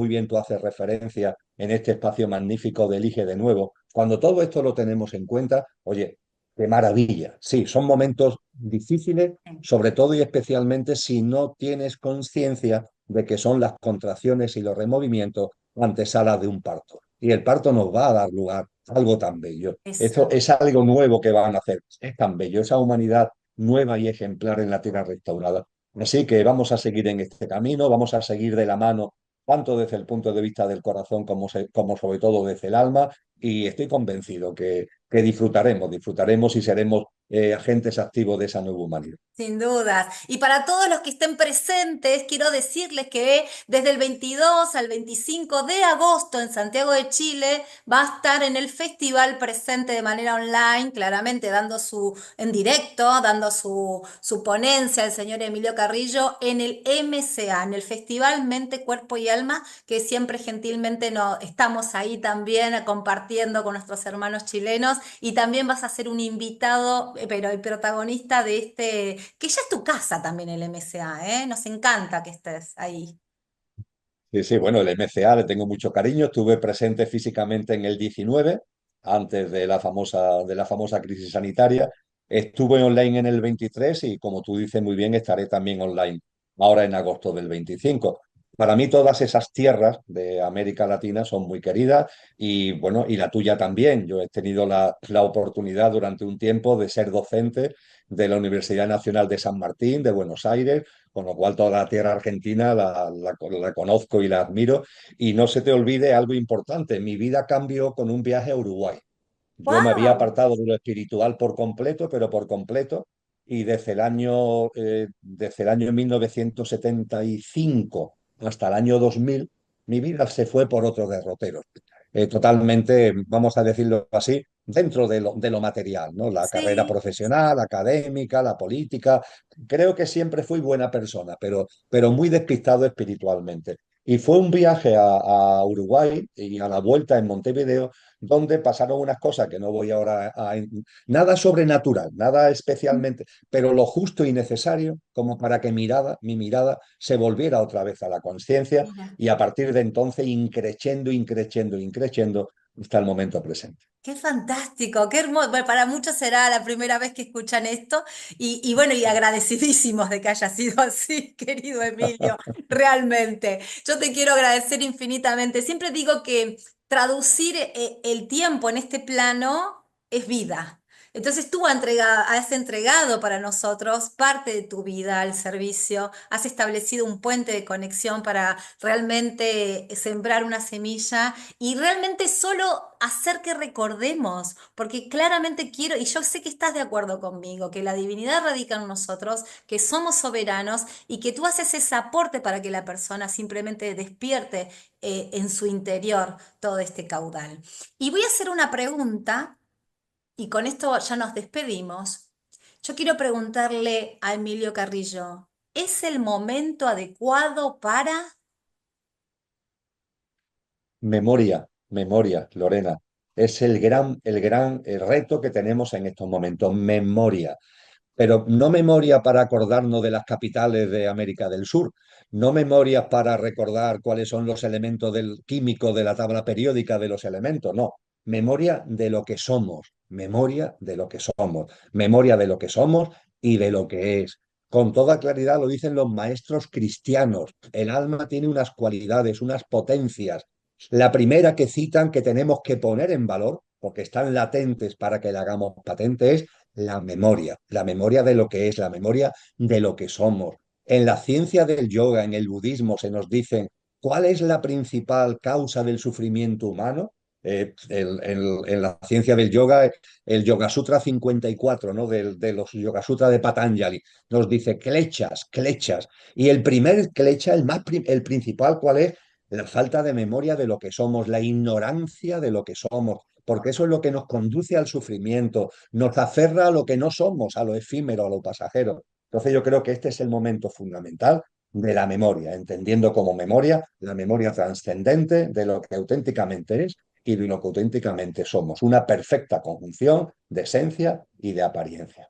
bien tú haces referencia en este espacio magnífico de Elige de Nuevo. Cuando todo esto lo tenemos en cuenta, oye, qué maravilla. Sí, son momentos difíciles, Sí, sobre todo y especialmente si no tienes conciencia de que son las contracciones y los removimientos antesala de un parto. Y el parto nos va a dar lugar a algo tan bello. Esto exacto. es algo nuevo que van a hacer. Es tan bello. Esa humanidad nueva y ejemplar en la tierra restaurada. Así que vamos a seguir en este camino, vamos a seguir de la mano, tanto desde el punto de vista del corazón como, como sobre todo desde el alma, y estoy convencido que disfrutaremos y seremos agentes activos de esa nueva humanidad. Sin dudas. Y para todos los que estén presentes, quiero decirles que desde el 22 al 25 de agosto en Santiago de Chile va a estar en el festival presente de manera online, claramente dando en directo, dando su ponencia el señor Emilio Carrillo en el MCA, en el Festival Mente, Cuerpo y Alma, que siempre gentilmente estamos ahí también compartiendo con nuestros hermanos chilenos. Y también vas a ser un invitado, pero el protagonista de este, que ya es tu casa también el MCA, ¿eh? Nos encanta que estés ahí. Sí, sí, bueno, el MCA le tengo mucho cariño. Estuve presente físicamente en el 19, antes de la famosa crisis sanitaria. Estuve online en el 23 y, como tú dices muy bien, estaré también online ahora en agosto del 25. Para mí todas esas tierras de América Latina son muy queridas y, bueno, y la tuya también. Yo he tenido la oportunidad durante un tiempo de ser docente de la Universidad Nacional de San Martín, de Buenos Aires, con lo cual toda la tierra argentina la conozco y la admiro. Y no se te olvide algo importante, mi vida cambió con un viaje a Uruguay. Yo me había ¡Wow! apartado de lo espiritual por completo, pero por completo, y desde el año 1975 hasta el año 2000, mi vida se fue por otros derroteros. Totalmente, vamos a decirlo así, dentro de lo material, ¿no? La carrera Sí. profesional, académica, la política. Creo que siempre fui buena persona, pero muy despistado espiritualmente. Y fue un viaje a Uruguay y a la vuelta en Montevideo donde pasaron unas cosas que no voy ahora a... Nada sobrenatural, nada especialmente, pero lo justo y necesario como para que mi mirada se volviera otra vez a la conciencia Mira. y a partir de entonces increciendo, increciendo, increciendo hasta el momento presente. Qué fantástico, qué hermoso. Bueno, para muchos será la primera vez que escuchan esto y bueno, y agradecidísimos de que haya sido así, querido Emilio, realmente. Yo te quiero agradecer infinitamente. Siempre digo que traducir el tiempo en este plano es vida. Entonces tú has entregado para nosotros parte de tu vida al servicio, has establecido un puente de conexión para realmente sembrar una semilla y realmente solo hacer que recordemos, porque claramente quiero, y yo sé que estás de acuerdo conmigo, que la divinidad radica en nosotros, que somos soberanos y que tú haces ese aporte para que la persona simplemente despierte en su interior todo este caudal. Y voy a hacer una pregunta, y con esto ya nos despedimos. Yo quiero preguntarle a Emilio Carrillo, ¿es el momento adecuado para... Memoria, memoria, Lorena. Es el gran reto que tenemos en estos momentos. Memoria. Pero no memoria para acordarnos de las capitales de América del Sur, no memoria para recordar cuáles son los elementos del químico de la tabla periódica de los elementos, no. Memoria de lo que somos, memoria de lo que somos, memoria de lo que somos y de lo que es. Con toda claridad lo dicen los maestros cristianos. El alma tiene unas cualidades, unas potencias. La primera que citan que tenemos que poner en valor, porque están latentes para que la hagamos patente, es la memoria de lo que es, la memoria de lo que somos. En la ciencia del yoga, en el budismo, se nos dicen cuál es la principal causa del sufrimiento humano. En la ciencia del yoga, el Yoga Sutra 54, ¿no? De los Yoga Sutra de Patanjali, nos dice klechas, klechas. Y el primer klecha, el principal, ¿cuál es? La falta de memoria de lo que somos, la ignorancia de lo que somos, porque eso es lo que nos conduce al sufrimiento, nos aferra a lo que no somos, a lo efímero, a lo pasajero. Entonces yo creo que este es el momento fundamental de la memoria, entendiendo como memoria la memoria trascendente de lo que auténticamente es y de lo que auténticamente somos, una perfecta conjunción de esencia y de apariencia.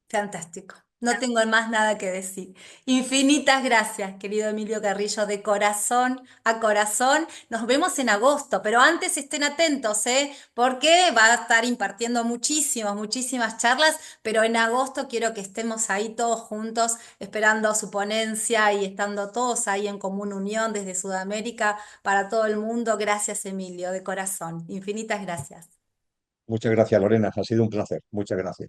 Fantástico. No tengo más nada que decir. Infinitas gracias, querido Emilio Carrillo, de corazón a corazón. Nos vemos en agosto, pero antes estén atentos, ¿eh? Porque va a estar impartiendo muchísimas charlas, pero en agosto quiero que estemos ahí todos juntos, esperando su ponencia y estando todos ahí en común unión desde Sudamérica para todo el mundo. Gracias, Emilio, de corazón. Infinitas gracias. Muchas gracias, Lorena. Ha sido un placer. Muchas gracias.